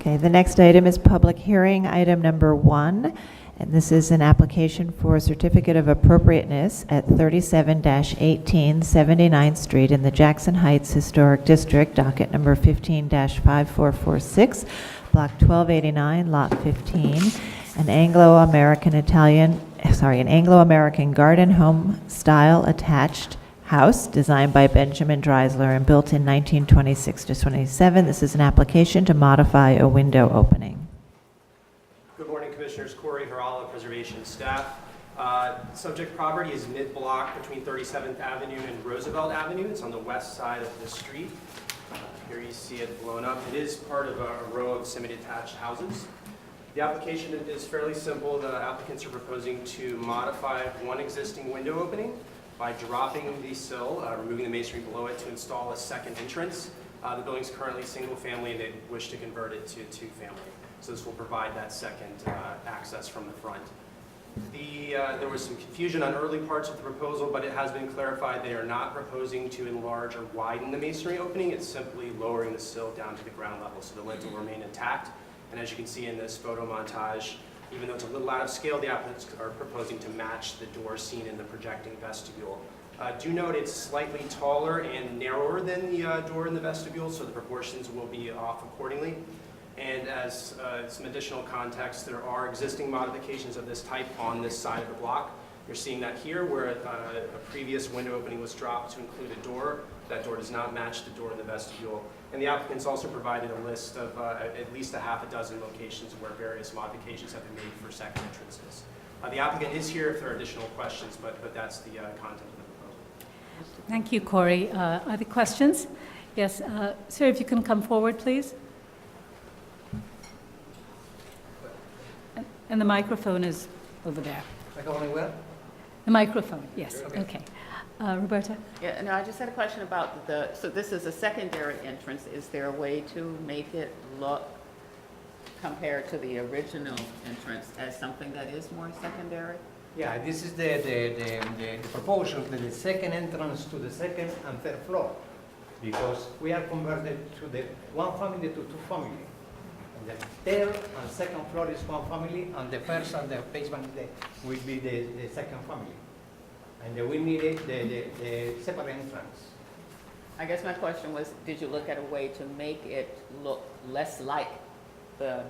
Okay, the next item is public hearing, item number 1, and this is an application for a certificate of appropriateness at 37-18 79th Street in the Jackson Heights Historic District, docket number 15-5446, block 1289, lot 15, an Anglo-American garden home style attached house designed by Benjamin Dreisler and built in 1926 to 27. This is an application to modify a window opening. Good morning, Commissioners. Corey Harala, Preservation staff. Subject property is mid-block between 37th Avenue and Roosevelt Avenue. It's on the west side of the street. Here you see it blown up. It is part of a row of semi-detached houses. The application is fairly simple. The applicants are proposing to modify one existing window opening by dropping the sill, removing the masonry below it to install a second entrance. The building's currently single family and they wish to convert it to two family. So this will provide that second access from the front. There was some confusion on early parts of the proposal, but it has been clarified they are not proposing to enlarge or widen the masonry opening. It's simply lowering the sill down to the ground level, so the lids will remain intact. And as you can see in this photo montage, even though it's a little out of scale, the applicants are proposing to match the door seen in the projecting vestibule. Do note it's slightly taller and narrower than the door in the vestibule, so the proportions will be off accordingly. And as some additional context, there are existing modifications of this type on this side of the block. You're seeing that here, where a previous window opening was dropped to include a door. That door does not match the door in the vestibule. And the applicants also provided a list of at least a half a dozen locations where various modifications have been made for second entrances. The applicant is here if there are additional questions, but that's the content of the proposal. Thank you, Corey. Are there questions? Yes, sir, if you can come forward, please. And the microphone is over there. Microphone where? The microphone, yes, okay. Roberta? Yeah, no, I just had a question about so this is a secondary entrance. Is there a way to make it look, compared to the original entrance, as something that is more secondary? Yeah, this is the proposal to the second entrance to the second and third floor, because we are converted to the one family to two family. And the third and second floor is one family, and the first and the basement will be the second family. And we needed the separate entrance. I guess my question was, did you look at a way to make it look less like the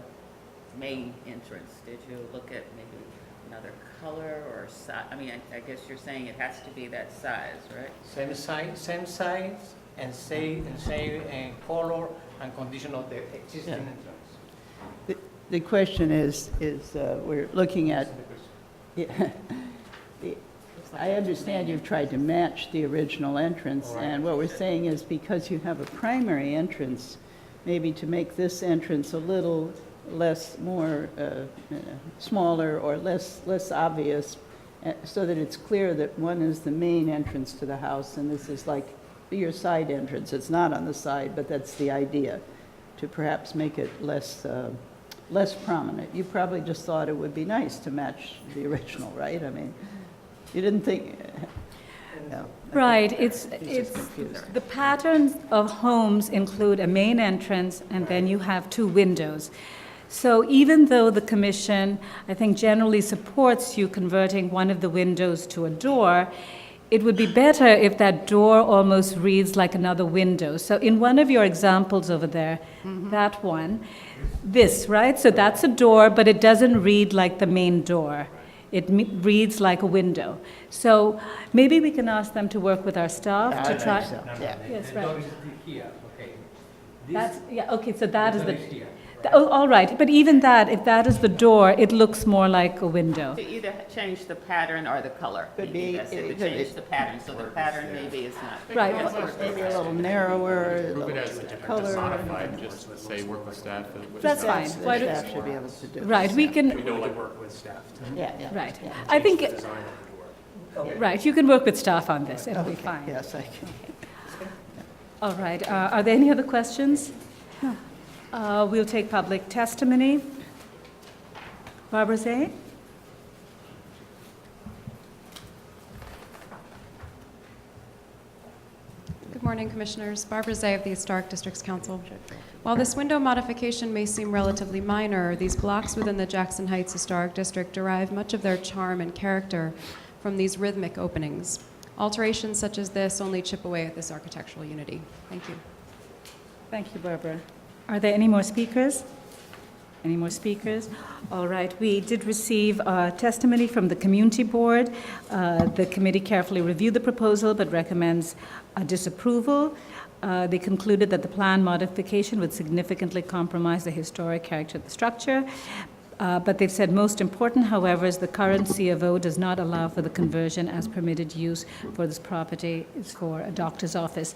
main entrance? Did you look at maybe another color or size? I mean, I guess you're saying it has to be that size, right? Same size, and same color and condition of the existing entrance. The question is we're looking at, I understand you've tried to match the original entrance, and what we're saying is because you have a primary entrance, maybe to make this entrance a little less, smaller or less obvious, so that it's clear that one is the main entrance to the house, and this is like your side entrance. It's not on the side, but that's the idea, to perhaps make it less prominent. You probably just thought it would be nice to match the original, right? I mean, you didn't think, no. Right, it's the patterns of homes include a main entrance and then you have two windows. So even though the commission, I think, generally supports you converting one of the windows to a door, it would be better if that door almost reads like another window. So in one of your examples over there, that one, this, right? So that's a door, but it doesn't read like the main door. It reads like a window. So maybe we can ask them to work with our staff to try. So, yeah. Yes, The right. door is here, okay. That's, yeah, okay, so that is door the, here. oh, all right, but even that, if that is the door, it looks more like a window. To either change the pattern or the color. Could Maybe be- that's it, it to could change be- the pattern, so the pattern maybe is not. Right. Maybe a little narrower, a Prove it little as color. modified, just say work with staff. That's fine. The Why do- staff should be able to do. Right, we We can, know to work with staff to Yeah. right. I think, change the design of the door. right, you can work with staff on this, it'll be Okay, fine. yes, I can. All right, are there any other questions? We'll take public testimony. Barbara Zay? Good morning, Commissioners. Barbara Zay of the Historic Districts Council. While this window modification may seem relatively minor, these blocks within the Jackson Heights Historic District derive much of their charm and character from these rhythmic openings. Alterations such as this only chip away at this architectural unity. Thank you. Thank you, Barbara. Are there any more speakers? Any more speakers? All right, we did receive testimony from the Community Board. The committee carefully reviewed the proposal but recommends disapproval. They concluded that the plan modification would significantly compromise the historic character of the structure. But they've said most important, however, is the current C of O does not allow for the conversion as permitted use for this property. It's for a doctor's office.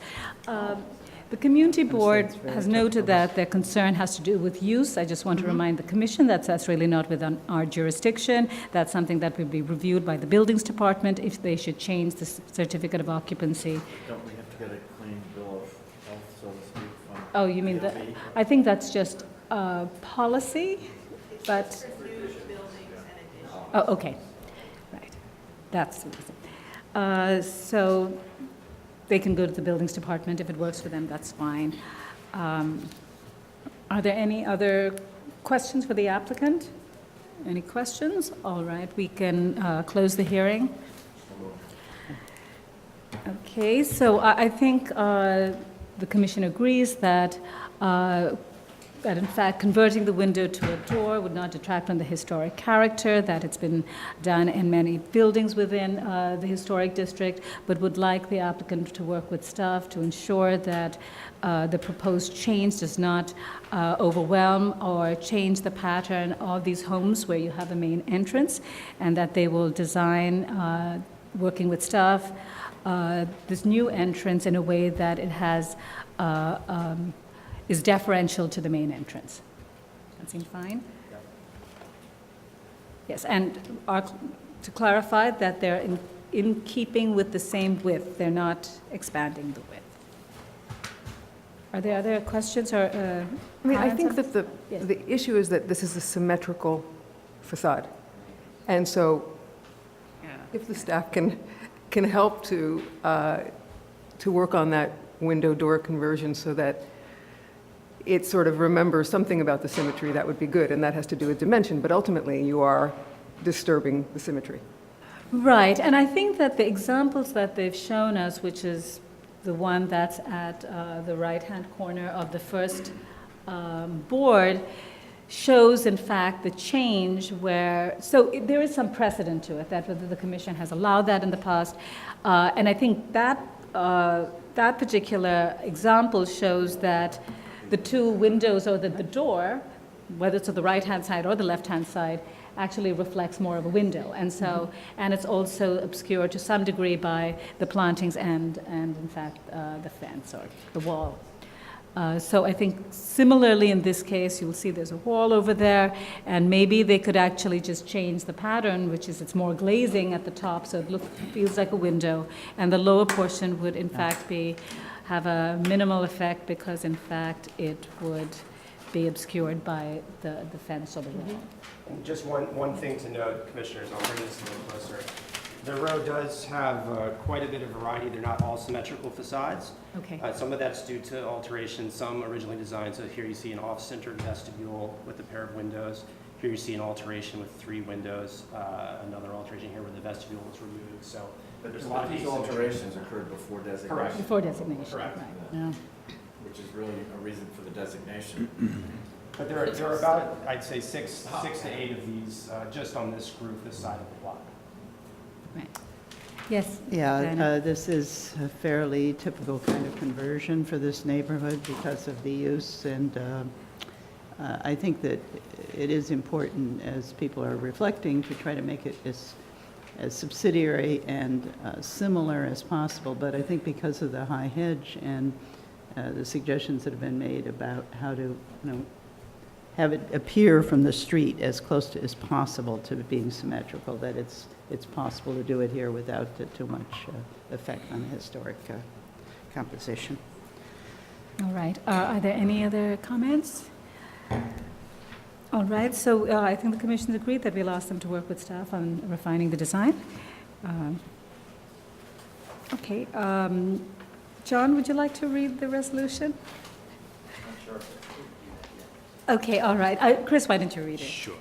The Community Board has noted that their concern has to do with use. I just want to remind the Commission that's really not within our jurisdiction. That's something that will be reviewed by the Buildings Department if they should change the certificate of occupancy. Don't we have to get a clean bill of health, so to speak, from? Oh, you mean that? I think that's just policy, but. Oh, okay. Right. That's the reason. So they can go to the Buildings Department. If it works for them, that's fine. Are there any other questions for the applicant? Any questions? All right, we can close the hearing. Okay, so I think the Commission agrees that in fact converting the window to a door would not detract from the historic character, that it's been done in many buildings within the historic district, but would like the applicant to work with staff to ensure that the proposed change does not overwhelm or change the pattern of these homes where you have a main entrance, and that they will design, working with staff, this new entrance in a way that it has is deferential to the main entrance. That seems fine? Yes, and to clarify that they're in keeping with the same width, they're not expanding the width. Are there other questions or I mean, I think comments that Yes. the issue is that this is a symmetrical facade. And so if the staff can help to work on that window door conversion so that it sort of remembers something about the symmetry, that would be good, and that has to do with dimension, but ultimately you are disturbing the symmetry. Right, and I think that the examples that they've shown us, which is the one that's at the right-hand corner of the first board, shows, in fact, the change where, so there is some precedent to it, that the Commission has allowed that in the past, and I think that that particular example shows that the two windows or the door, whether it's on the right-hand side or the left-hand side, actually reflects more of a window. And so, and it's also obscured to some degree by the plantings and in fact, the fence or the wall. So I think similarly in this case, you'll see there's a wall over there, and maybe they could actually just change the pattern, which is it's more glazing at the top, so it feels like a window, and the lower portion would in fact have a minimal effect because in fact it would be obscured by the fence or the wall. And just one thing to note, Commissioners, I'll bring this a little closer. The row does have quite a bit of variety. They're not all symmetrical facades. Okay. Some of that's due to alterations, some originally designed. So here you see an off-centered vestibule with a pair of windows. Here you see an alteration with 3 windows, another alteration here where the vestibule was removed. So But there's a lot of these asymmetry. alterations occurred before designation. Correct. Before designation. Correct. Right. Yeah. Which is really a reason for the designation. But there are about, I'd say, six to 8 of these just on this group, this side of the block. Right. Yes. Yeah, Diana? this is a fairly typical kind of conversion for this neighborhood because of the use, and I think that it is important, as people are reflecting, to try to make it as subsidiary and similar as possible, but I think because of the high hedge and the suggestions that have been made about how to, have it appear from the street as close to as possible to being symmetrical, that it's possible to do it here without too much effect on the historic composition. All right. Are there any other comments? All right. So I think the Commission's agreed that we'll ask them to work with staff on refining the design. Okay. John, would you like to read the resolution? Okay, all right. Chris, why don't you read it? Sure.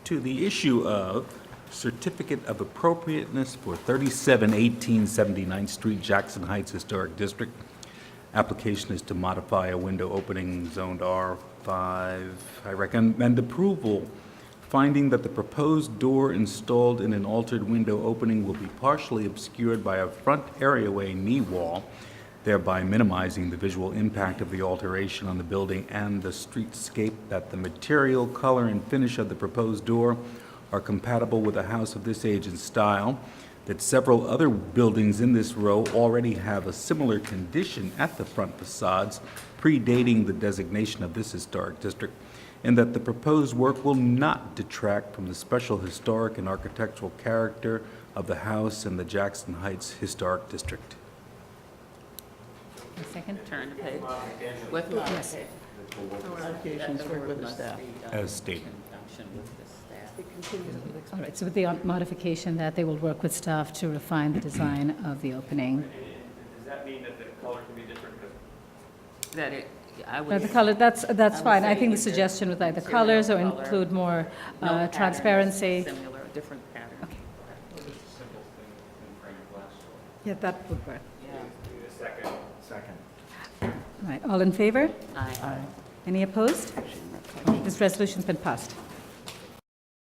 To the issue of certificate of appropriateness for 3718 79th Street, Jackson Heights Historic District. Application is to modify a window opening zoned R5. I recommend approval, finding that the proposed door installed in an altered window opening will be partially obscured by a front areaway knee wall, thereby minimizing the visual impact of the alteration on the building and the streetscape, that the material, color, and finish of the proposed door are compatible with a house of this age and style, that several other buildings in this row already have a similar condition at the front facades predating the designation of this historic district, and that the proposed work will not detract from the special historic and architectural character of the house and the Jackson Heights Historic District. A second, turn the page. With modification. Modifications work with the staff. As stated. In conjunction with the staff. All right, so with the modification that they will work with staff to refine the design of the opening. Does that mean that the color can be different? That it, I The would, color, that's would fine. I say think the either suggestion with either material, colors or color, include more no pattern, transparency. Similar, different pattern. Okay. Just a simple thing in frame of glass. Yeah, that would work. Yeah. Second. All right, all in favor? Aye. Any opposed? This resolution's been passed.